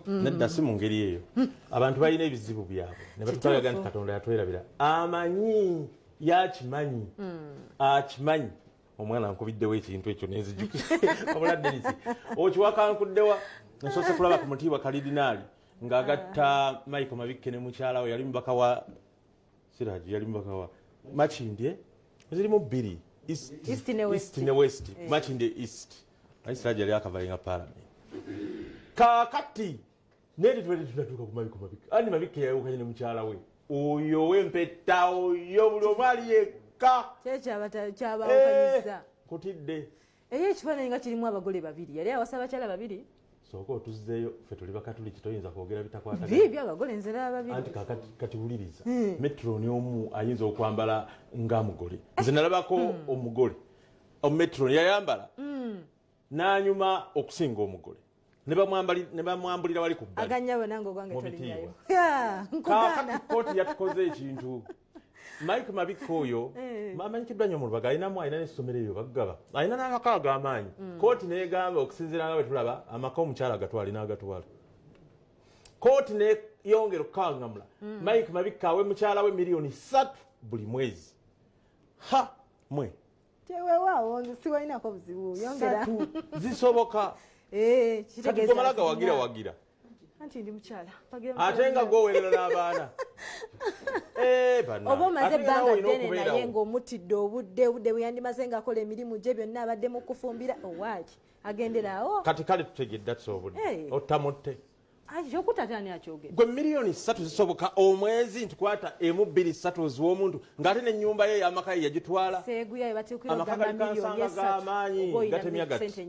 nedda si mu ngeri eyo abantu balina ebizibu byabwe ne batugalaga nti Katonda yatwerabira amanyi yakimanyi akimanyi omwana nkubiddewo ekintu ekyo nenzijukira omuladdenisi okiwakankuddewa nsoose kulaba ku muti wa kalidinaali ng'agatta Michael Mabikke ne mukyala we yali mubaka wa Siraji yali mubaka wa Makindye zirimu bbiri East ne West Makindye East Siraji yali akavalinga Parliament kakati neri tunatuuka ku Michael Mabikke ani Mabikke yawukanye ne mukyala we oyo w'empeta oyo buli omu ali yekka kyabawukanyisa kutidde ekifaananyi nga kirimu abagole babiri yali awasa abakyala babiri sooka otuzzeeyo ffe tuli bakatuliki toyinza kwogera bitakwata bibi abagole nzera babiri anti kati wuliriza metroni omu ayinza okwambala ng'amugole nze nalabako omugole omumetroni yayambala n'anyuma okusinga omugole ne bamwambulira wali ku bbali aganyawe nange ogwange tolinyayo kakati kooti yatukoze ekintu Mike Mabikke oyo amanyikiddwa nnyo mu Lubaga alina n'essomero eyo bagaba alina n'amaka ag'amaanyi kooti neegamba okusinziira nga bwe tulaba amaka omukyala agatwala n'agatwala kooti neyongera okukangamula Mike Mabikke awe mukyala we miliyoni 3 buli mwezi mwe teweewaawo siwalinako buzibu yongera zisoboka kati gomalaga wagira anti ndi mukyala ate nga gwowerera n'abaana oba omaze ebbanga ddene naye ng'omutidde obudde bwe yandimaze ng'akola emirimu gye byonna abadde mu kufumbira owaaki agenderaawo kati kale tutegedde tusobodde ottamutte ekyokutatani akyogera gwe miliyoni 3 zisoboka omwezi ntukwata emu 2-3 ziw'omuntu ng'ate n'ennyumba ye y'amaka ye yagitwala Sseguya ye batiukira ogamba miliyoni 3 gatemya gati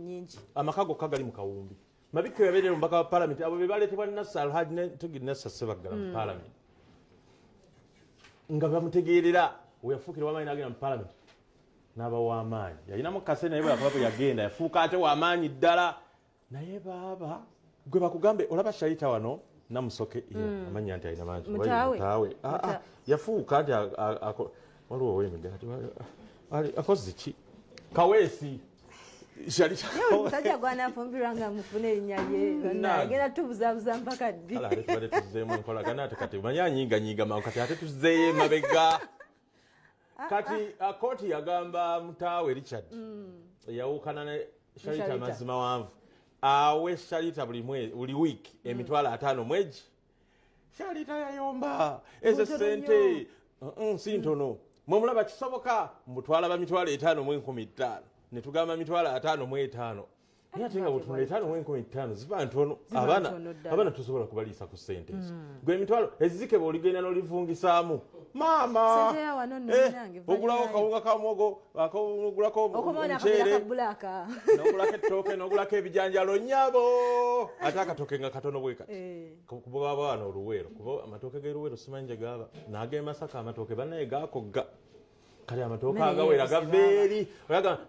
amaka gokka gali mu kawumbi Mabikke yabeerera omubaka wa Paalamenti abo be baleetebwa Nasser Alhaji ne Tugid Nasser Ssebaggala mu Paalamenti nga bamutegeerera we yafuukira w'amaanyi n'agenda mu Paalamenti n'aba w'amaanyi yalinamu kase naye bwe yakuba yagenda yafuuka ate w'amaanyi ddala naye baaba gwe bakugambe olaba Shaita wano namusoke amanya nti alina mangi mutaawe yafuuka nti waliwo ow'emidde akoze ki kaweesi musajja gwanafumbirwa nga mufuna erinnya lye agenda tubuzaabuza mpaka ddi ate tubadde tuzzeemu enkolagana ate kati manya anyiganyiga mawo kati ate tuzzeeyo emabega kati kooti yagamba mutaawe Richard yawukana ne Sharita mazima wanvu awe Sharita buli wiiki emitwalo 5 mwegi Sharita yayomba ezo sente si ntono mwe mulaba kisoboka mbutwala ba mitwalo 5 mu 15 ne tugamba mitwalo 5 mu 5 naye ate nga butunda 5 mu 15 ziba ntono abaana tusobola kubaliisa ku sente ezo gwe emitwalo ezizike bw'oligenda n'olivungisaamu maama ogulawo kawunga ka muwogo ogulako omuceere n'ogulako ettooke n'ogulako ebijanjalo nnyabo ate akatooke nga katono bwe kati kuba abaana oluweero kuba amatooke g'eruweero simanyi gye gaaba n'ag'e Masaka amatooke bannaye gaakogga kale amatooke agawera gava eri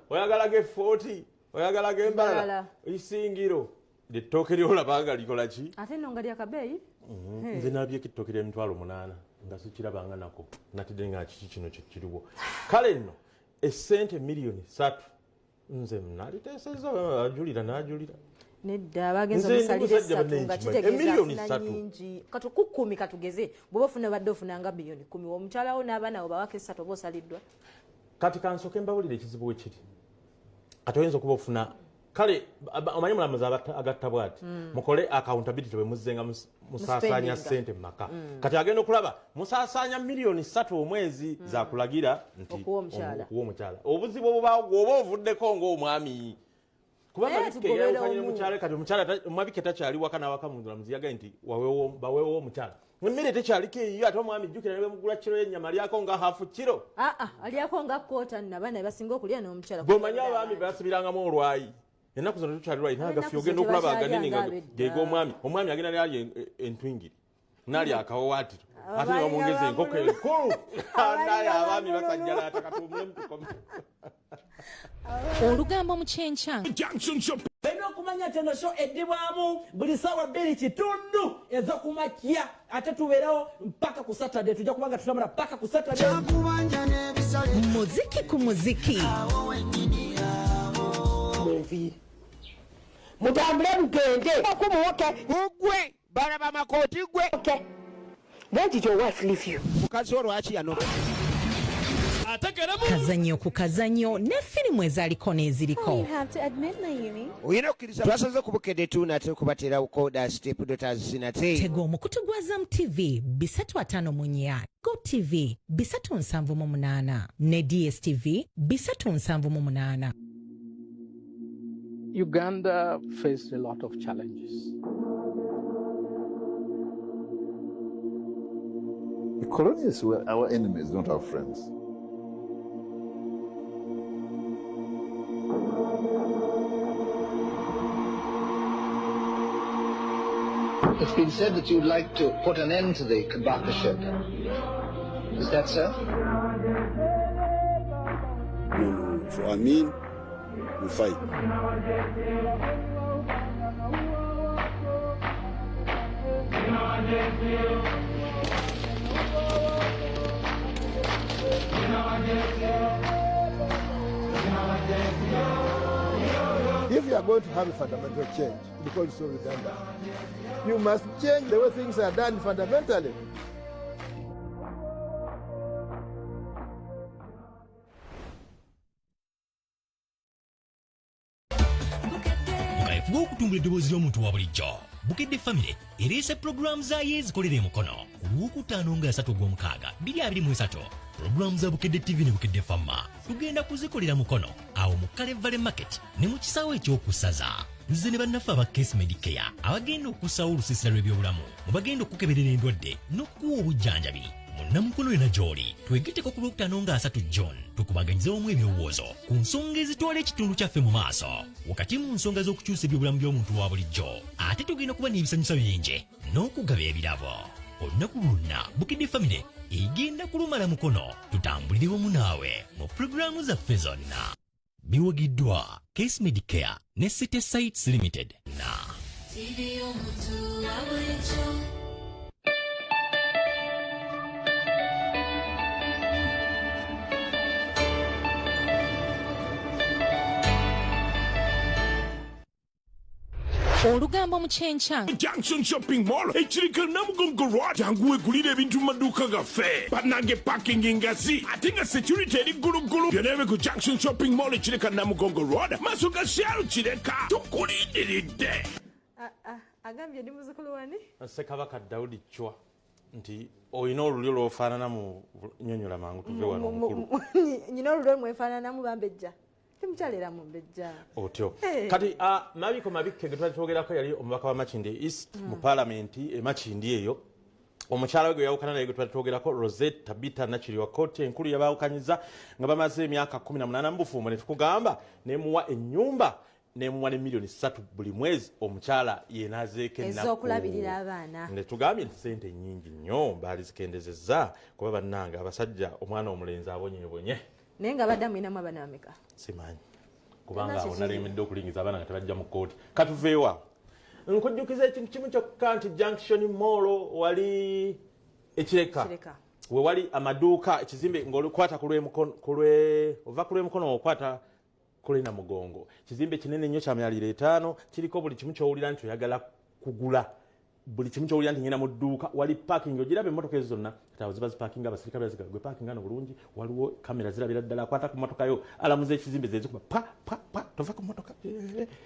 oyagala ge40 oyagala gembalala isingiro ettooke lyolaba nga likola ki ate nno nga lyakabeeyi nze nabyeko ettooke ly'emitwalo 8 nga sikirabanga nako natidde nga kiki kino kyekiriwo kale nno essente miliyoni 3 nze naliteeseza ajulira n'ajulira nedda bagenza omusalira 3 nga kitegeeza nyingi katukukumi katugeze bw'oba ofuna badde ofunanga miliyoni 10 omukyalawo n'abaana abo bawaka 3 oba osaliddwa kati kansooke mbawulira ekizibu ekiri kati oyinza okuba ofuna kale omanyi mulamuzi agatta bw'ati mukole accountability bwe muzzenga musaasaanya ssente mu maka kati agenda okulaba musaasaanya miliyoni 3 omwezi zakulagira nti okuwa omukyala obuzibu obubaawo gwoba ovuddeko ng'omwami kubanga Mabikke yawukanye n'omukyala kati omukyala Mabikke takyali waka n'awaka mulamuzi yagaye nti baweewo omukyala emmere tekyaliko eyo ate omwami jjukira ne bemugula kiro y'ennyama alyako nga hafu kiro alyako nga koota nnabaana basinga okulya n'omukyala bw'omanyi abaami basibirangamu olwayi ennaku zino tukyali lwayi nagafi ogenda okulaba aganene nga geega omwami agenda nalya entwingiri nalya akawawaatiro ate ne bamwongeza enkoko enkulu naye abaami basajjala atakatumulemu tukome olugambo mu kyenkya Beno okumanya teno show eddibwamu buli sawa 2 kitundu ez'okumakya ate tubeerawo mpaka ku Saturday tujja kubanga tutambula mpaka ku Saturday muziki ku muziki mutambule mugende okumuwoke gwe baraba makoti gwe when did your wife leave you mukazi olwaki yano kazanyo ku kazanyo ne firimu ezaaliko n'eziriko oyina okukkiriza twasaze ku bukedde tu nate kubateerawo da step daughters nate tega omukutu gwa Azam TV 354 Go TV 378 ne DSTV 378. Uganda faced a lot of challenges. The colonists were our enemies, not our friends. It's been said that you'd like to put an end to the combatorship. Is that so? No. For Amin, we fight. If you are going to have a fundamental change, because it's so redundant, you must change the way things are done fundamentally. Mukaefuga okutumbula eddoboozi ly'omuntu wa bulijjo Bukedde Family ereese pulogulaamu zaayo ezikolera emukono ku Lwokutaano nga 3/6/2023. Pulogulaamu za Bukedde TV ne Bukedde Famma tugenda kuzikolera mukono awo mu Kale Valley Market ne mu kisaawe eky'okusaza. Nze ne bannaffe aba Case Medicare abagenda okussawo olusiisira lw'ebyobulamu mu bagenda okukeberera endwadde n'okuwa obujjanjabi munnamukono yonna gy'oli twegetteko ku Lwokutaano nga 3 June tukubaganyizeemu ebirowoozo ku nsonga ezitwala ekitundu kyaffe mu maaso wakati mu nsonga z'okukyusa ebyobulamu by'omuntu wa bulijjo ate tugenda kuba n'ebisanyusa bingi n'okugaba ebirabo. Olunaku lwonna Bukedde Family egenda kulumala mukono tutambulire wamu naawe mu pulogulaamu zaffe zonna. Biwagiddwa Case Medicare ne City Sites Limited na TV omuntu wa bulijjo. Olugambo mu kyenkya Junction Shopping Mall ekirika Namugongo Road jangu egulira ebintu mu maduuka gaffe bannange parking ngazi ate nga security eri ggulugulu byonna ku Junction Shopping Mall ekirika Namugongo Road maaso ga Shalu Kireka tukulindiridde. Agambye ndi muzukulu wani Ssekabaka Daudi Chwa nti oyina olulyo lw'ofaanana mu nnyonnyola mangu tuve wano omukulu nyina olulyo mwefaananamu bambejja temukyalera mu mbejja otyo kati mabiko mabikke ge twali twogerako yali omubaka wa Makindye East mu palamenti Makindye eyo omukyala we gwe yawukana naye gwe twali twogerako Rosette Tabita Nakiri wa kkooti enkulu yabawukanyiza nga bamaze emyaka 18 mu bufumbo ne tukugamba nemuwa ennyumba nemuwa ne million 3 buli mwezi omukyala yenaazeeko ennaku ez'okulabirira abaana ne tugambye nti ssente nnyingi nnyo baali zikendezezza kuba bannange abasajja omwana omulenzi abonyeebonye naye nga badda mwinamu abaana bameka simanyi kubanga awo nalemedde okulingiza abaana nga tebajja mu kkooti katuveewa nkujjukiza ekintu kimu kyokka nti Junction Mall wali ekireka we wali amaduuka ekizimbe ng'olukwata ova ku lw'emukono okwata kulina mugongo kizimbe kinene nnyo kya myaliro 5 kiriko buli kimu ky'owulira nti oyagala kugula buli kimu ky'owulira nti ngenda mu dduuka wali parking ogiraba emmotoka ezo zonna kati ziba zipakinga abasirikale baziga gwe parking ano bulungi waliwo kamera zirabira ddala akwata ku mmotoka yo alamuza ekizimbe zezikuba pa tova ku mmotoka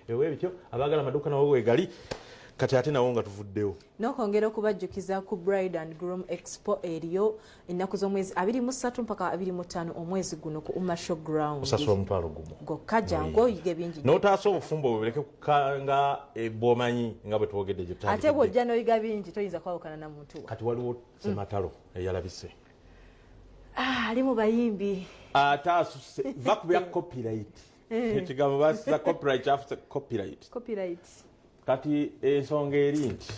ewe bityo abaagala amaduuka nawo wegali kati ate nawo nga tuvuddewo n'okwongera okubajjukiza ku Bride and Groom Expo eriyo ennaku z'omwezi 23 mpaka 25 omwezi guno ku Umasho Ground osasula omutwalo gumu gokka jangu oyiga bingi n'otaasa obufumbo bwe buleke kukanga bw'omanyi nga bwe twogedde gye ate bw'ojja n'oyiga bingi toyinza kwawukana na muntu kati waliwo Sematalo eyalabise ali mu bayimbi ate asuse va ku bya copyright ekigambo basiza copyright afuse copyright kati ensonga eri nti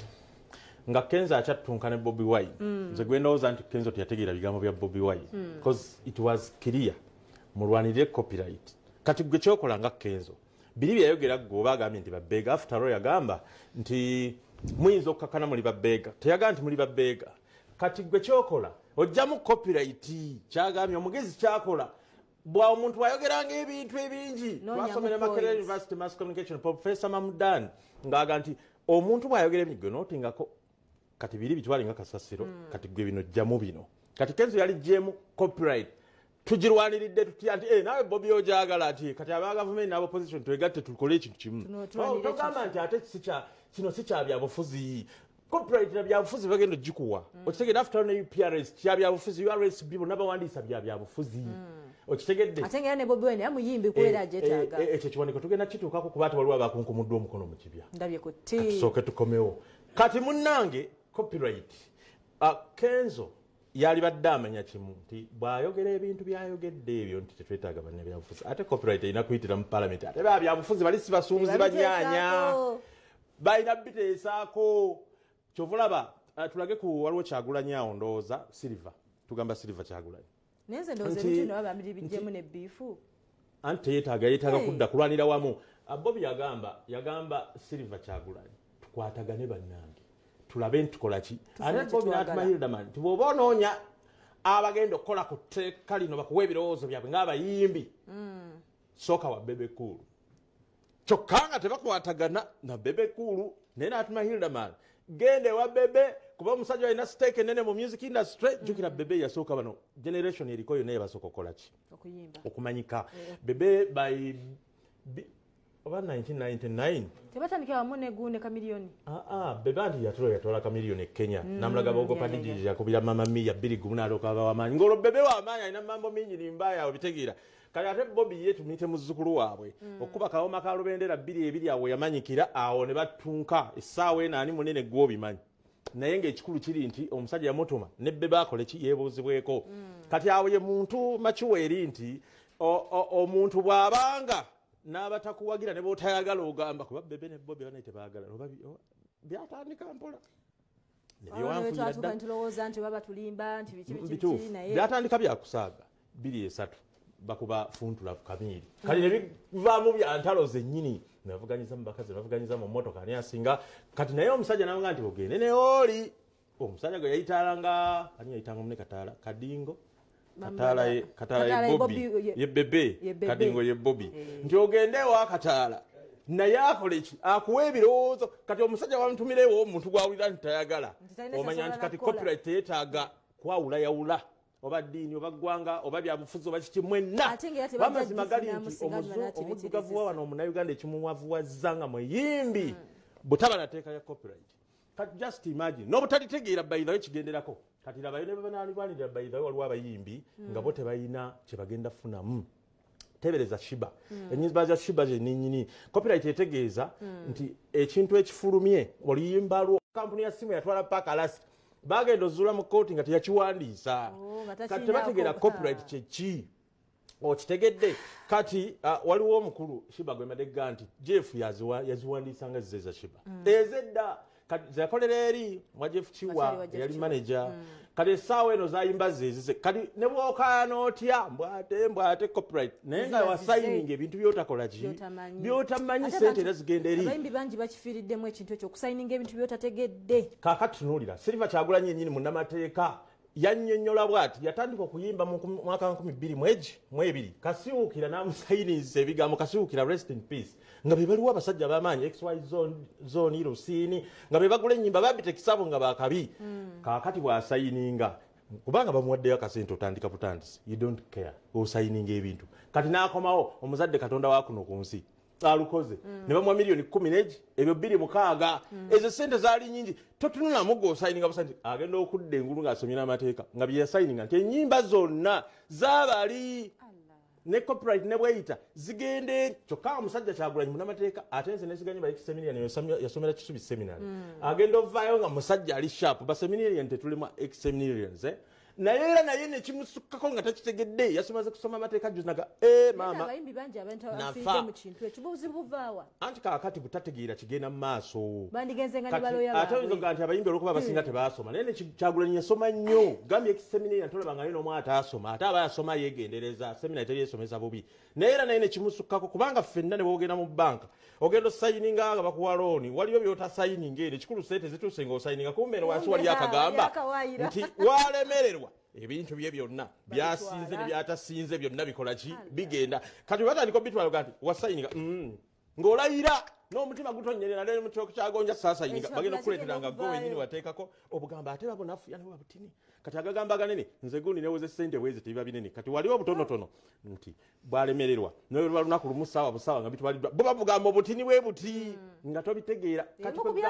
nga Kenzo akyattunka ne Bobi Wine nze gwe ndowooza nti Kenzo teyategeera bigambo bya Bobi Wine because it was clear mulwanirire copyright kati gwe kyokola nga Kenzo biri byayogera gwe oba agambye nti babbeega after all yagamba nti muyinza okukakana muli babbeega teyagamba nti muli babbeega kati gwe kyokola ojjamu copyright kyagambye omugezi kyakola bwa omuntu wayogeranga ebintu ebingi twasomera Makerere University Mass Communication Professor Mamudan ng'aga nti omuntu bw'ayogera ebintu gwe nootingako kati biri bitwale nga kasasiro kati gwe bino jjamu bino kati Kenzo yali jemu copyright tugirwaniridde tutya nti nawe Bobby ojagala ati kati aba government n'abo opposition twegatte tukole ekintu kimu togamba nti ate kino si kya byabufuzi copyright na byabufuzi bagenda ogikuwa okitegedde after ne UPRS kya byabufuzi URSB n'abawandiisa bya byabufuzi okitegedde ate ngera ne Bobby Wine yamuyimbi kubeera ajetaaga ekyo kiwaniko tugenda kituukako kuba ati waliwo abakunkumuddwa omukono mu kibya ndabye ku ti tusooke tukomewo kati munnange copyright Kenzo yali badde amanya kimu nti bw'ayogera ebintu byayogedde ebyo nti tetwetaaga bannabyabufuzi ate copyright erina kuyitira mu palamenti ate babyabufuzi bali si basuubuzi banyaanya balina biteesaako kyovulaba tulage ku waliwo Kyagulanyi awo ndowooza Silver tugamba Silver Kyagulanyi nenze ndowooza ebintu bino babamiri bijjemu ne biifu anti yeetaaga kudda kulwanira wamu Bobby yagamba Silver Kyagulanyi tukwatagane bannange tulabe ntukola ki ate Bobby n'atumahirira mani nti bw'oba onoonya abagenda okukola ku tteeka lino bakuwa ebirowoozo byabwe ng'abayimbi sooka wa Bebe Cool kyokka nga tebakwatagana na Bebe Cool naye n'atumahirira mani gende wa Bebe kuba omusajja alina stake enene mu music industry jjukira Bebe yasooka bano generation eriko yonna yabasooka okukola ki okumanyika Bebe by oba 1999 tebatandikira wamu ne guune kamiliyoni Bebe anti yatwala kamiliyoni e Kenya namulaga bogopa DJ yakubira mama mia 2 n'alooka aba wamaanyi ng'olwo Bebe w'amaanyi alina mambo mingi nimbaya obitegeera kati ate Bobby ye tumuyite muzzukulu waabwe okuba kawoma ka lubendera 2 awo yamanyikira awo ne batunka essaawa eno ani munene gw'obimanyi naye ng'ekikulu kiri nti omusajja yamutuma ne Bebe akole ki yeebuuzibweko kati awo ye muntu makiweeri nti omuntu bw'abanga n'abatakuwagira ne b'otayagala ogamba kuba Bebe ne Bobby banaye tebaagala byatandika mpola byatandika byakusaaga 2-3 bakuba funtula kamiiri kali ne bivaamu bya ntalo zennyini navuganyiza mu bakazi navuganyiza mu mmotoka ani asinga kati naye omusajja nawe nti ogende ne oli omusajja gwe yayitaalanga ani yayitanga mune Kataala Kadingo Kataala ye Bobby ye Bebe Kadingo ye Bobby nti ogende wa Kataala naye akole ki akuwa ebirowoozo kati omusajja wamutumirewo omuntu gwawulira nti tayagala omanya nti kati copyright teetaaga kwawulayawula oba ddiini oba ggwanga oba byabufuzi oba kiki mwenna bamazima gali nti omuddugavu wa wano omunayuganda ekimuwavuwazza nga muyimbi butaba nateeka ya copyright kati just imagine n'obutalitegeera bayirayo kigenderako kati labayo ne banaalirwanirira bayirayo waliwo abayimbi nga bo tebalina kye bagenda funamu tebereza shiba ennyimba za shiba zennyini copyright etegeeza nti ekintu ekifulumye oluyimba lwo kampuni ya simu yatwala paka lasi bagenda ozuula mu kooti nga teyakiwandiisa kati tebategeera copyright kyeki okitegedde kati waliwo omukulu shiba gwe madegga nti Jeff yaziwandiisa nga zize za shiba ezedda zakolera eri mwa Jeff Kiwa yali manager kati essaawa eno zayimba zezize kati ne bw'okaana otya mbwate copyright naye nga wasayininga ebintu by'otakola ki by'otamanyi sente era zigenda eri abayimbi bangi bakifiiriddemu ekintu ekyo okusayininga ebintu by'otategedde kaakati tunuulira Silver Kyagulanyi yennyini munnamateeka yannyonnyola bw'ati yatandika okuyimba mu mwaka 2022 kasiwukira n'amusayiniza ebigambo kasiwukira rest in peace nga be baliwo abasajja b'amaanyi XY zone Lusini nga be bagula ennyimba babitekisabo nga bakabi kaakati bw'asayininga kubanga bamuwaddeyo akasente otandika butandisi you don't care osayininga ebintu kati n'akomawo omuzadde Katonda wa kuno ku nsi alukoze ne bamuwa miliyoni 10 ebyo 2 ezo sente zaali nyingi totunula mugo osayininga busante agenda okudda engulu ng'asomye n'amateeka nga bye yasayininga nti ennyimba zonna zaabali ne copyright ne bweyita zigende kyokka omusajja Kyagulanyi munnamateeka ate nze nesiganye ba seminary yasomera Kisubi seminary agenda ovaayo nga musajja ali sharp ba seminary tetulema seminarians naye era naye nekimusukkako nga takitegedde yasomaze kusoma amateeka junaga maama abayimbi bangi abantu abafiidde mu kintu ekibuuzi buvaawa anti kaakati butategeera kigenda mu maaso bandigenze nga ne baloya ate oyinza nti abayimbi olwokuba basinga tebaasoma naye Kyagulanyi yasoma nnyo gambye ekiseminari ntolabanga naye n'omu ataasoma ate aba yasoma yeegendereza seminari teryesomesa bubi naye era naye nekimusukkako kubanga ffenna ne boogenda mu banka ogenda osayininga nga bakuwa looni waliyo by'otasayininga eno ekikulu sente zituuse ng'osayininga kumbe eno wansi wali akagamba nti walemererwa ebintu bye byonna byasinze ne byatasinze byonna bikola ki bigenda kati batandika bitwala kati wasayininga ng'olayira n'omutima gutonyerera ne mu kyoko kyagonja saasayininga bagenda okuleeteranga gwe wenyini wateekako obugamba ate babo nafuya ne wabutini kati agagamba ganene nze gundi neweze ssente bwezi tebiba binene kati waliwo obutonotono nti bwalemererwa n'olwa lunaku lumu saawa busawa nga bitwaliddwa bo babugamba obutini bwe buti nga tobitegeera kati omuntu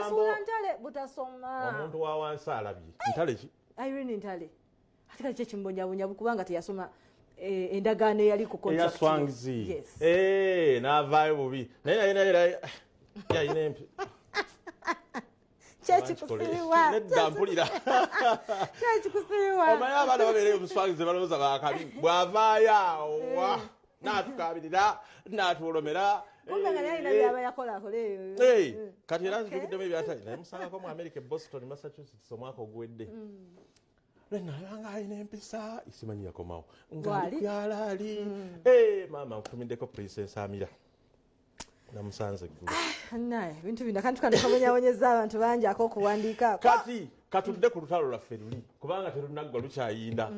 wa wansi alabye ntale ki Irene Ntale ate kati kyekimbonyabonya kubanga teyasoma endagaano eyali ku contract eyaswangizi n'avaayo bubi naye yalina empi kyekikusiiwa nedda mpulira kyekikusiiwa omanyi abaana babeereyo omuswangizi balowooza bakabi bw'avaayo awa n'atukabirira n'atwolomera kati era nzijjukiddemu ebyatali naye musangako mu America Boston Massachusetts omwaka oguwedde nayanga alina empisa isimanyi yakomawo ngalikyalaali maama nkutumiddeko Princess Amira namusanze eggulu naye ebintu bino kantu kano kabonyabonyeza abantu bangi ak'okuwandiika kati katudde ku lutalo lwaffe luli kubanga terunaggwa lukyayinda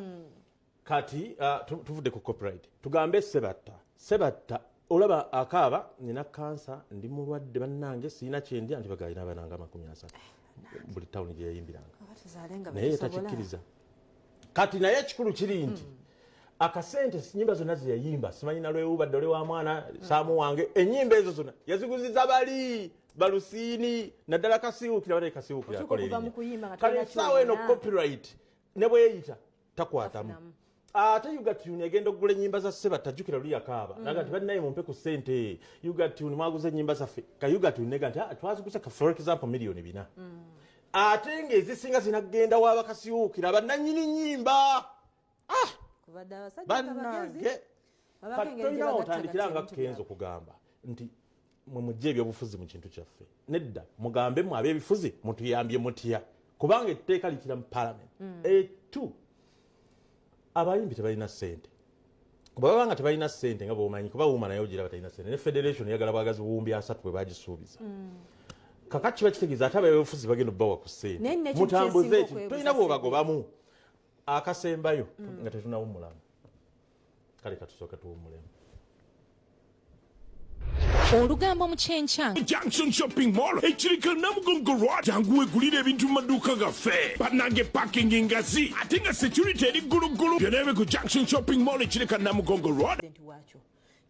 kati tuvudde ku copyright tugambe sebatta olaba akaaba nina kansa ndi mulwadde bannange sirina kyendya nti bagalina abananga 30 buli tawuni gye yayimbiranga naye takikkiriza kati naye ekikulu kiri nti akasente nyimba zonna ze yayimba simanyi nalwewubadde ole wa mwana saamu wange ennyimba ezo zonna yaziguziza bali balusiini naddala kasiwukira bate kasiwukira akola erinnya kale essaawa eno copyright ne bweyita takwatamu ate yugatuni egenda okugula ennyimba za Sebatta jjukira luli akaaba naga nti balinaye mumpe ku ssente yugatuni mwaguza ennyimba zaffe ka yugatuni nega nti twaziguza for example miliyoni 4 ate ng'ezisinga zinagenda waabakasiwukira abannannyini nnyimba bannange katolina otandikira nga Kenzo kugamba nti mwe mujje ebyobufuzi mu kintu kyaffe nedda mugambe mwe ab'ebifuzi mutuyambye mutya kubanga etteeka likira mu parliament etu abayimbi tebalina ssente bwabanga tebalina ssente nga bwomanyi kuba wuma naye ogira batalina ssente ne federation yagala bwagazi buwumbi 3 bwe bagisuubiza kakati kiba kitegeeza ate abeebufuzi bagenda obbawa ku ssente mutambuze eki tolina bwobagobamu akasembayo nga tetunawummulamu kale katusooke tuwummulemu olugambo mu kyenkya Junction Shopping Mall ekirika Namugongo Road jangu wegulira ebintu mu maduuka gaffe bannange parking ngazi ate nga security eri ggulugulu byonna ku Junction Shopping Mall ekirika Namugongo Road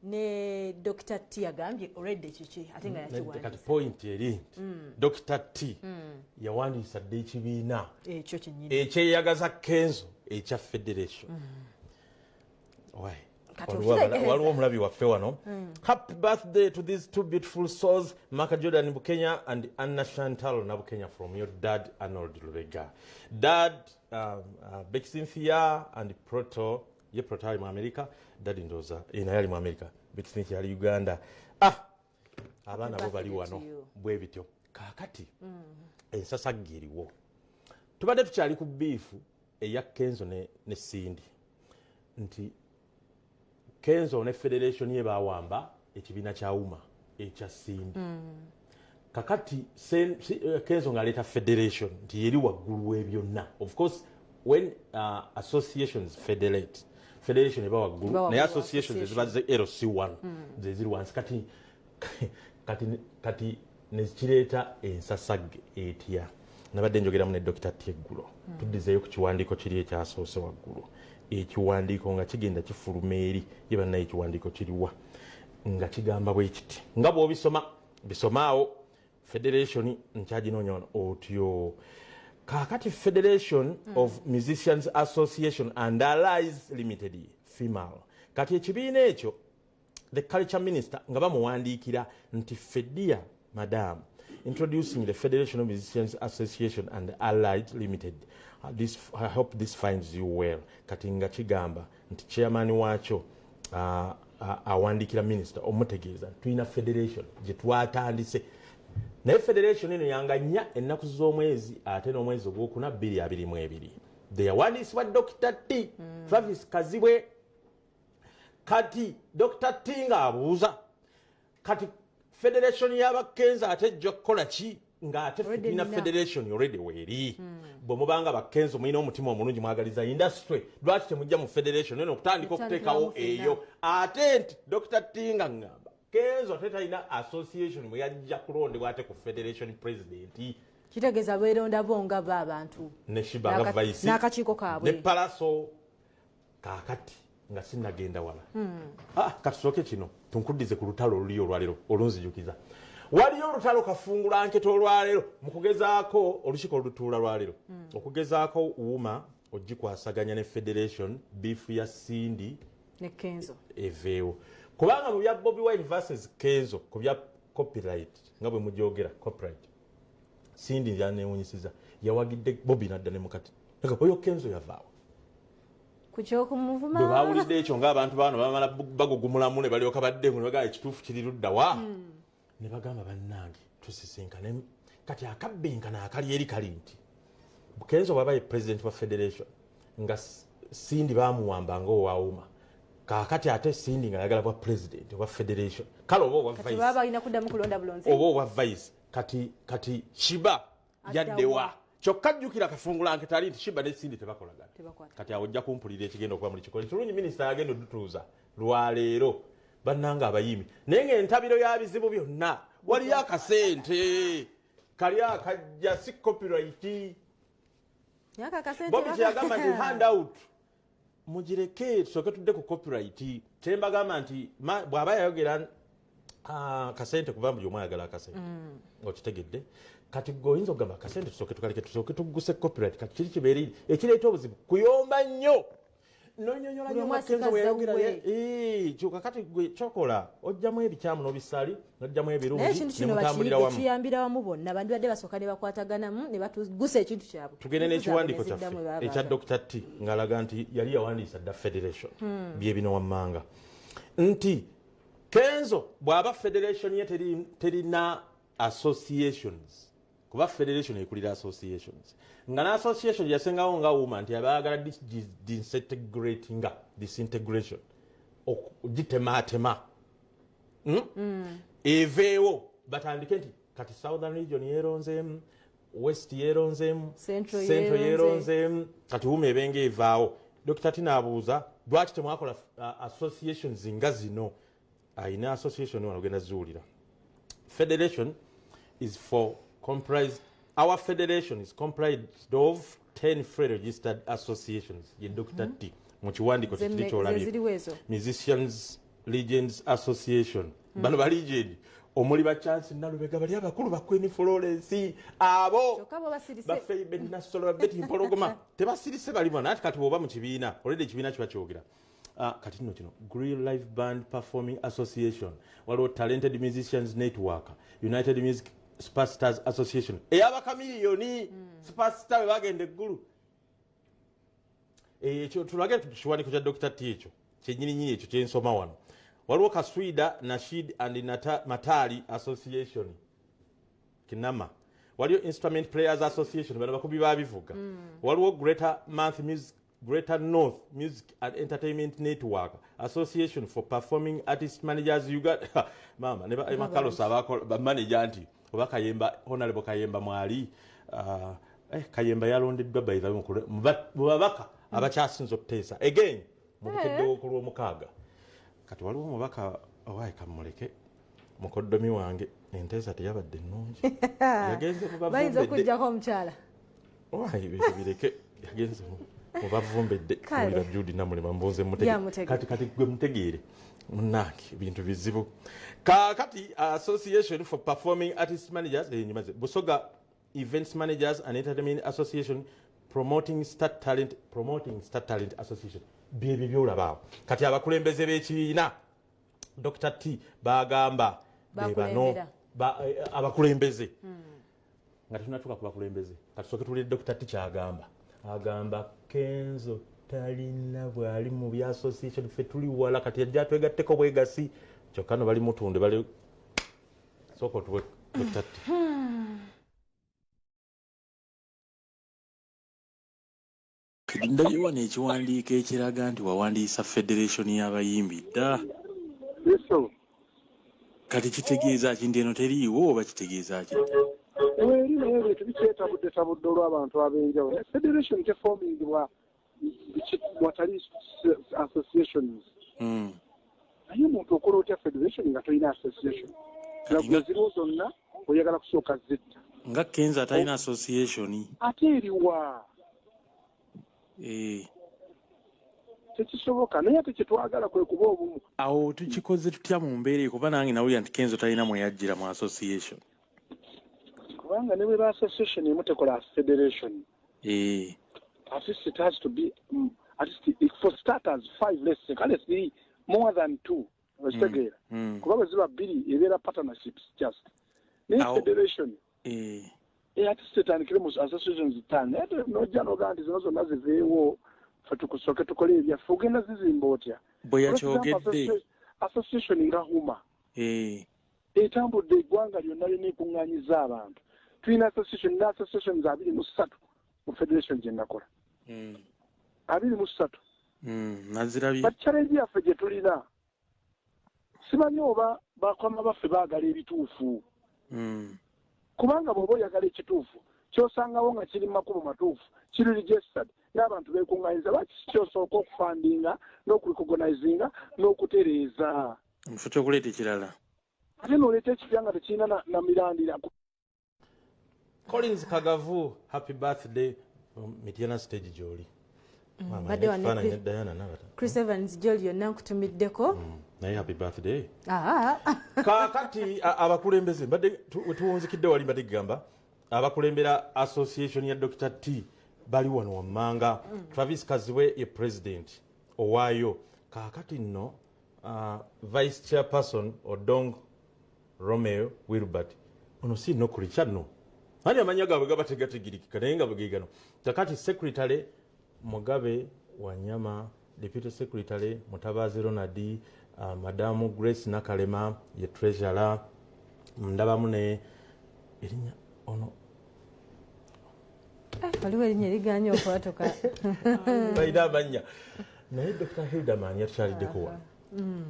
ne Dr. T agambye already kiki ate nga yakiwandiisa kati point eri nti Dr. T yawandiisa dde ekibiina ekyo kyennyini ekyeyagaza Kenzo ekya federation waliwo omulabi waffe wano happy birthday to these two beautiful souls Maka Jordan Bukenya and Anna Chantal Nabukenya from your dad Arnold Lubega dad Becky Cynthia and Proto ye Proto ali mu America dad ndoza ina yali mu America Becky Cynthia ali Uganda abaana bo bali wano bwe bityo kakati ensasagge eriwo tubadde tukyali ku biifu eya Kenzo ne Cindy nti Kenzo ne federation ye bawamba ekibiina kya Uma ekya Cindy kakati Kenzo ngaleeta federation nti yeri waggulu w'ebyonna of course when associations federation eba waggulu naye associations eziba ze LC1 zeziri wansi kati nekireeta ensasagge etya nabadde njogeramu ne Dr. Teggulo tuddizeeyo ku kiwandiiko kiri ekyasoose waggulu ekiwandiiko nga kigenda kifuluma eri ye bannaye ekiwandiiko kiriwa nga kigamba bwe kiti nga bw'obisoma bisomaawo federation nkyaginoonya otyo kakati Federation of Musicians Association and Allies Limited female kati ekibiina ekyo the culture minister nga bamuwandiikira nti Fedia madam introducing the Federation of Musicians Association and Allied Limited. I hope this finds you well. Kati nga kigamba nti chairman waakyo awandikira minister omutegeeza tulina federation gye twatandise naye federation eno yanganya ennaku z'omwezi ate n'omwezi ogwokuna 2022 they yawandiisibwa Dr. T Travis Kazibwe kati Dr. T ng'abuuza kati federation y'abakenza ate ejja kukola ki ng'ate tulina federation already weeri bwe mubanga bakkenzo mulina omutima omulungi mwagaliza industry lwaki temujja mu federation eno okutandika okuteekawo eyo ate nti Dr. Tinga ngamba kenzo ate talina association bwe yajja kulondebwa ate ku federation president kitegeeza beeronda bo nga bo abantu ne Shibanga Vice n'akakiiko kaabwe ne Palaso kaakati nga sinnagenda wala katusooke kino tunkuddize ku lutalo oluli olwaleero olunzijukiza waliyo olutalo kafungula nkete olwaleero mu kugezaako olukiiko olutuula lwaleero okugezaako uuma ogikwasaganya ne federation biifu ya Sindi ne Kenzo eveewo kubanga mu bya Bobi Wine versus Kenzo ku bya copyright nga bwe mujogera copyright Sindi yaneewunyisiza yawagidde Bobi nadda ne mukati oyo Kenzo yavaawo kuky'okumuvuma bwe baawulidde ekyo ng'abantu baano bamala bagugumulamu ne balyoka badde mu bagala ekituufu kiri luddawa ne bagamba bannange tusisinkane kati akabbenkana akali eri kali nti Kenzo bw'aba ye president wa federation nga Sindi baamuwamba ng'owaawuma kaakati ate Sindi nga yagala bwa president wa federation kale oba owa vice baba balina kuddamu kulonda bulonzi oba owa vice kati Shiba yaddewa kyokka jjukira kafungula nkete ali nti Shiba ne Sindi tebakolagana kati awo ojja kumpulira ekigenda okuba muli kikole tulungi minisita yagenda odutuuza lwaleero bannanga abayimi naye ng'entabiro ya bizibu byonna waliyo akasente kali akajja si copyright Bobi kyeyagamba nti handout mugireke tusooke tudde ku copyright kyembagamba nti bw'aba yayogera akasente kuba buli omu ayagala akasente okitegedde kati gwe oyinza okugamba akasente tusooke tugguse copyright kati kiri kibeerire ekireeta obuzibu kuyomba nnyo nonyonyola nnyo Makenzo weyayogera kyuka kati gwe kyokola ojjamu ebikyamu n'obisaali n'ojjamu ebirungi nemutambulira wamu kiyambira wamu bonna bandi badde basooka ne bakwataganamu ne batugusa ekintu kyabwe tugende n'ekiwandiiko kyaffe ekya Dr. T ng'alaga nti yali yawandiisa dda federation bye bino wammanga nti Kenzo bw'aba federation ye terina associations kuba federation ekulira associations nga na association yasengawo nga wuma nti abaagala disintegration ogitematema eveewo batandike nti kati southern region yeronzeemu west yeronzeemu central yeronzeemu kati wuma ebenga evaawo Dr. Tina abuuza lwaki temwakola associations nga zino ayina association wano ogenda ziwulira federation is for our federation is comprised of 10 free registered associations ye Dr. T mu kiwandiiko kikiri kyolabye musicians legends association bano ba legend omuli ba chance nalubega bali abakulu ba Queen Florence abo baffe benasolo babeti mpologoma tebasirise bali bwana ati kati boba mu kibiina already ekibiina kiba kyogera kati nno kino Grill Live Band Performing Association waliwo Talented Musicians Network United Music Superstars Association eyabakamiliyoni superstar we bagenda eggulu ekyo tulage tukiwandiiko kya Dr. T ekyo kyennyininyini ekyo kyensoma wano waliwo Kaswida Nashid and Matali Association Kinama waliwo Instrument Players Association bano bakubi babivuga waliwo Greater North Music and Entertainment Network Association for Performing Artist Managers mama ne Makalo ba manager nti oba Kayemba Honorable Kayemba mwali Kayemba yalondeddwa by the mubabaka abakyasinza okuteesa again mubukedde okulwa omukaaga kati waliwo omubaka owaye kamuleke mukoddomi wange enteesa teyabadde ennungi yagenze bayinza okujjako omukyala owaye bireke yagenze mubavumbedde kulira Judy namulema mbunze mutegeere kati gwe mutegeere munange ebintu bizibu kati Association for Performing Artist Managers Busoga Events Managers and Entertainment Association Promoting Star Talent Association byebi byolabaawo kati abakulembeze b'ekibiina Dr. T bagamba bebano abakulembeze nga tunatuka ku bakulembeze kati soke tulire Dr. T kyagamba agamba Kenzo talina bwali mu bya association ffe tuli wala kati yajja twegatteko bwegasi kyokka no bali mutunde bali soko tuwe Dr. T ndayiwa n'ekiwandiiko ekiraga nti wawandiisa federation y'abayimbi dda kati kitegeeza ki ndi eno teriiwo oba kitegeeza ki eri naye bintu bikyetabuddetabuddde olw'abantu ab'enjawulo. Federation tefoomingibwa watali associations. Naye omuntu okola otya federation nga tolina association? Nga ziriwo zonna oyagala kusooka zitta. Nga Kenza talina association. Ate eriwa? Tekisoboka naye ate kyetwagala kwe kuba obumu. Awo tukikoze tutya mu mbeera kuba nange nawulira nti Kenzo talina mweyajjira mu association. Kubanga ne bwe ba association emu tekola federation. At least it has to be at least for starters 5 let's say let's be more than 2. Ostegera. Kuba bwe ziba 2 ebeera partnerships just. Ne federation. At least etandikire mu associations zitano. Ate nojja n'ogamba nti zino zonna ziveewo. Fatukusoke tukole ebyaffe ogenda zizimba otya? Bwe yakyogedde association nga huma etambudde eggwanga lyonna ly'ekuŋŋaanyiza abantu. Tulina associations 23 mu federation gye nakola 23. Nazirabye challenge yaffe gye tulina simanyi oba bakwama baffe baagala ebituufu kubanga bw'oba oyagala ekituufu kyosangawo nga kiri mu makubo matuufu kiri registered n'abantu beekuŋŋaanyiza lwaki kyosooka okufandinga n'okurecognizinga n'okutereeza mu kifo ky'okuleeta ekirala ate n'oleeta ekipya nga tekirina na mirandira. Collins Kagavu, happy birthday Mityana stage gy'oli. Badde wane Chris Evans gy'oli yonna nkutumiddeko. Naye happy birthday. Kakati abakulembeze badde tuwunzikidde wali badde gamba abakulembera association ya Dr. T bali wano wammanga. Travis Kaziwe ye president owaayo. Kakati nno vice chairperson Odong Romeo Wilbert ono si no kulicha no ani amanya gaabwe gabategategirikika naye nga bwegegano. Kakati secretary Mugabe Wanyama, deputy secretary Mutabazi Ronald, Madamu Grace Nakalema ye treasurer, ndabamu ne erinya ono waliwo erinnya liganya okwatoka bayida abanya naye Dr. Hildaman yakyaliddeko wano.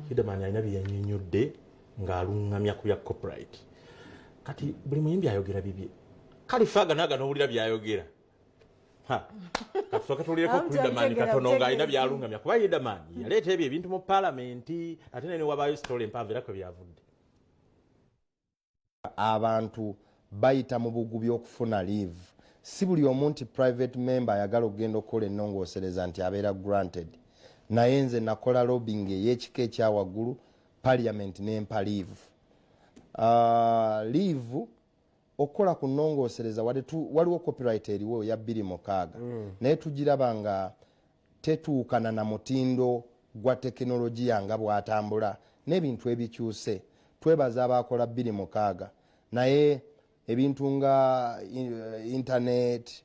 Hildaman alina bye yannyonnyodde ng'aluŋŋamya ku bya copyright. Kati buli muyimbi ayogera bibye kalifaga naga n'owulira byayogera katusooka tuwulireko ku Hildaman katono ng'alina byalungamya kuba Hildaman yaleeta ebyo ebintu mu paalamenti ate naye ne wabaayo sitole empanvu era kwe byavudde. Abantu bayita mu bugubi okufuna leave. Si buli omu nti private member ayagala okugenda okukola ennongoosereza nti abeera granted. Naye nze nakola lobbying ey'ekika ekyawaggulu parliament n'empa leave. Leave okukola ku nnongoosereza waliwo copyright eriwo ya 26 naye tugiraba nga tetuukana na mutindo gwa tekinologiya nga bw'atambula n'ebintu ebikyuse. Twebaza abakola 26 naye ebintu nga internet,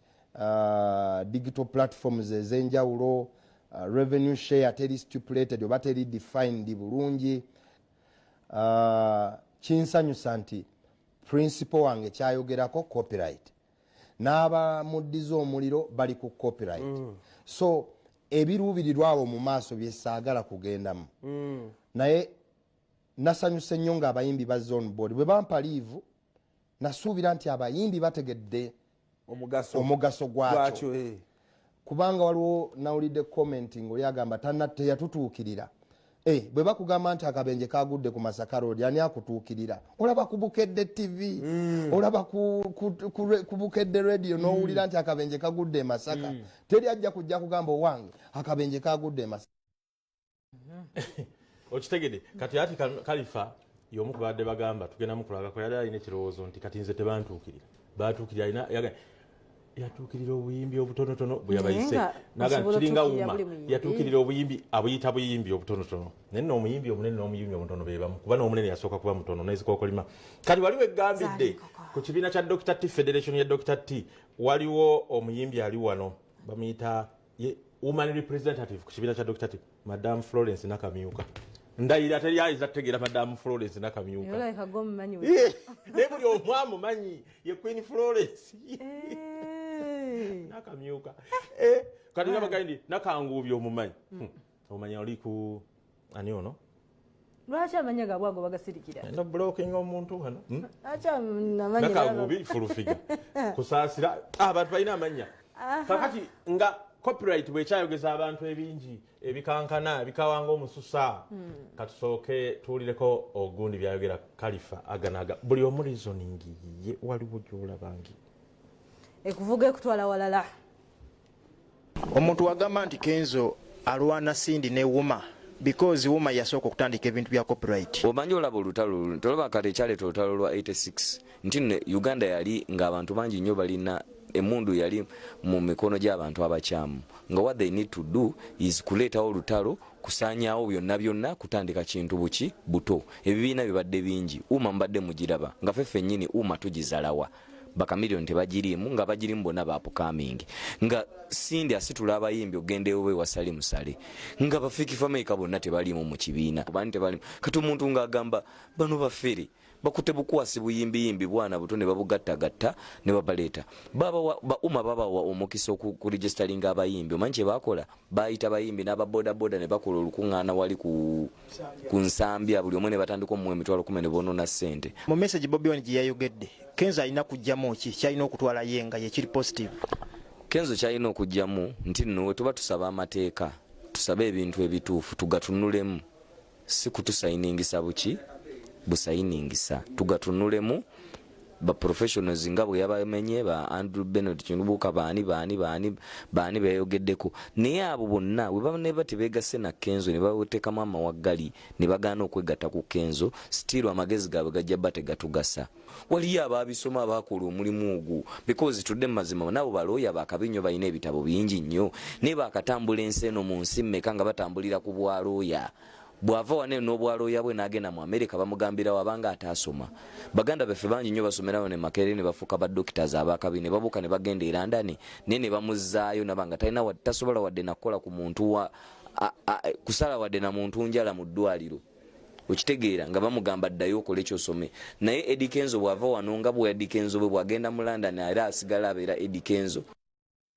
digital platforms ez'enjawulo, revenue share teri stipulated oba teri defined bulungi. Kinsanyusa nti principal wange kyayogerako copyright n'abamuddiza omuliro bali ku copyright. So ebiruubirirwa abo mu maaso byesaagala kugendamu. Naye nasanyuse nnyo ng'abayimbi ba zone board bwe bampa liivu nasuubira nti abayimbi bategedde omugaso gwakyo. Kubanga waliwo nawulidde commenting oli agamba teyatutuukirira. Bwe bakugamba nti akabenje kagudde ku Masaka Road ani akutuukirira? Olaba ku Bukedde TV, olaba ku Bukedde radio n'owulira nti akabenje kagudde e Masaka. Teri ajja kujja kugamba owange akabenje kagudde e Masaka. Okitegedde kati ati Kalifa y'omu ku badde bagamba tugenda mu kulaga ko yali alina ekirowoozo nti kati nze tebantuukirira. Batuukirira alina yatuukirira obuyimbi obutonotono bwe yabayise naga kiringa wuma yatuukirira obuyimbi abuyita buyimbi obutonotono naye nno omuyimbi omunene n'omuyimbi omutono bebamu kuba n'omunene yasooka kuba mutono n'ezikokolima. Kati waliwo eggambidde ku kibiina kya Dr. T Federation ya Dr. T waliwo omuyimbi ali wano bamuyita woman representative ku kibiina kya Dr. T Madam Florence Nakamyuka. Ndayira teri ayinza kutegeera Madam Florence Nakamyuka. Naye buli omu amumanyi ye Queen Florence. Nakamyuka. Kati nga bagandi nakanguubye omumanyi. Omanya oli ku ani ono? lwaki amanya gabwago bagasirikira no blocking omuntu hano acha namanya nakagubi fulufiga kusaasira abantu balina amanya kakati nga copyright bwekyayogeza abantu ebingi ebikankana bikawanga omususa katusooke tuwulireko ogundi byayogera Kalifa aganaga buli omu reasoning ye waliwo gyolabangi ekuvuga ekutwala walala omuntu wagamba nti Kenzo alwana Sindi ne Wuma because Wuma yasooka okutandika ebintu bya copyright omanyi olaba olutalo tolaba kati ekyaleeta olutalo lwa 86 nti Uganda yali ng'abantu bangi nnyo balina emundu yali mu mikono gy'abantu abakyamu nga what they need to do is kuleetawo olutalo kusaanyaawo byonna kutandika kintu buki buto ebibiina bibadde bingi Uma mbadde mugiraba nga ffe nnyini Uma tugizalawa bakamiliyoni tebagirimu nga bagirimu bonna baapukaming nga Sindi asitula abayimbi ogende ewe wasali musale nga bafikifameka bonna tebalimu mu kibiina bani tebalimu kati omuntu ng'agamba bano bafere bakute bukwasi buyimbi bwana buto ne babugattagatta ne babaleeta Uma babawa omukisa okuregisteringa abayimbi omanyi kye bakola bayita bayimbi n'ababodaboda ne bakola olukuŋŋaana wali ku nsambya buli omu ne batandika omuwa emitwalo 10 ne bonoona ssente mu message Bobi Wine gye yayogedde Kenzo alina kujjamu ki kyalina okutwala yenga yekiri positive Kenzo kyalina okujjamu nti nno we tuba tusaba amateeka tusabe ebintu ebituufu tugatunulemu si kutusayiningisa buki busayiningisa tugatunulemu ba professionals nga bwe yabamenye ba Andrew Bennett Kinubuka baani beyogeddeko naye abo bonna we baba ne batebeegase na Kenzo ne bateekamu amawagali ne bagaana okwegatta ku Kenzo still amagezi gaabwe gajja bategatugasa waliyo abaabisoma abaakola omulimu ogwo because tudde mazima nabo balooya bakabinyo balina ebitabo bingi nnyo naye bakatambula ensi eno mu nsi mmeka nga batambulira ku bwalooya bwava wane n'obwalooya bwe n'agenda mu America bamugambira wabanga ataasoma baganda baffe bangi nnyo basomerayo ne Makerere ne bafuuka ba doctors abakabi ne babuuka ne bagenda e London ne bamuzzaayo nabanga talina tasobola wadde nakola ku muntu kusala wadde na muntu njala mu ddwaliro okitegeera nga bamugamba ddayo okole kyosome naye Eddie Kenzo bwava wano nga bwe Eddie Kenzo bwe bwagenda mu London era asigala abeera Eddie Kenzo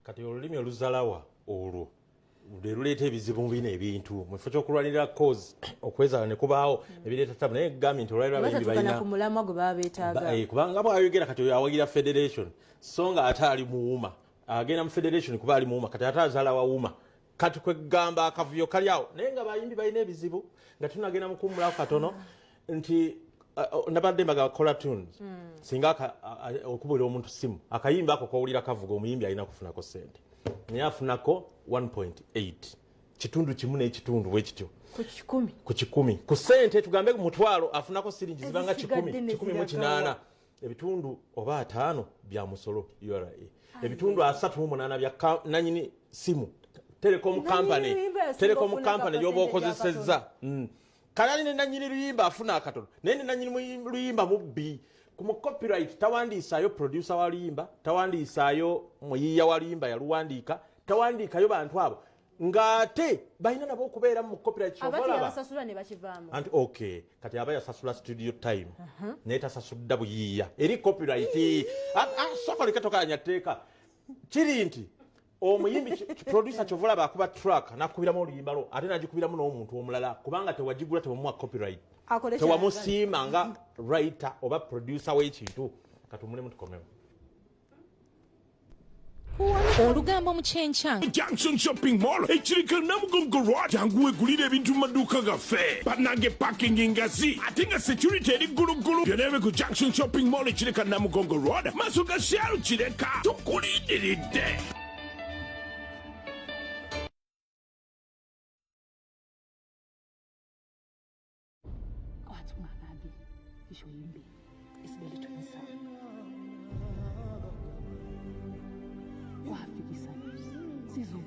kati olulimi oluzalawa olwo luleeta ebizibu bina ebintu mufo ky'okulwanirira cause okwezala ne kubaawo ebireeta tabu naye gavumenti olwalira abayimbi balina ku mulamwa gwe baba beetaaga kubanga bwayogera kati oyo awagira federation so nga ate ali mu Wuma agenda mu federation kuba ali mu Wuma kati ate azaala wa Wuma kati kwegamba akavuyo kali awo naye nga bayimbi balina ebizibu nga tunagenda mu kummulako katono nti nabadde mbaga kola tunes singa okubulira omuntu simu akayimba ako kowulira kavuga omuyimbi alina kufunako sente naye afunako 1.8 kitundu kimu n'ekitundu bwe kityo ku 10 ku sente tugambe mutwalo afunako siringi zibanga 10 ebitundu oba 5 bya musolo URA ebitundu 38 bya nanyini simu telecom company yoba okozesezza kalali ne nanyini luyimba afuna akatono naye ne nanyini luyimba mubbi ku copyright tawandiisaayo producer wa luyimba tawandiisaayo muyiiya wa luyimba yaluwandiika tawandiikayo bantu abo ng'ate balina nabo okubeera mu copyright abasasula ne bakivaamu anti okay kati aba yasasula studio time naye tasasudda buyiiya eri copyright sokoleka tokanya tteeka kiri nti omuyimbi producer kyovula bakuba track nakubiramu oluyimba lo ate nagikubiramu n'omuntu omulala kubanga tewagigula tebamuwa copyright tewamusiima nga writer oba producer w'ekintu katumulemu tukomewo olugambo mu kyenkya Junction Shopping Mall ekirika Namugongo Road jangu wegulira ebintu mu maduuka gaffe bannange parking engazi ate nga security eri ggulugulu byonna ku Junction Shopping Mall ekirika Namugongo Road maaso ga Sharu Kireka tukulindiridde Sizo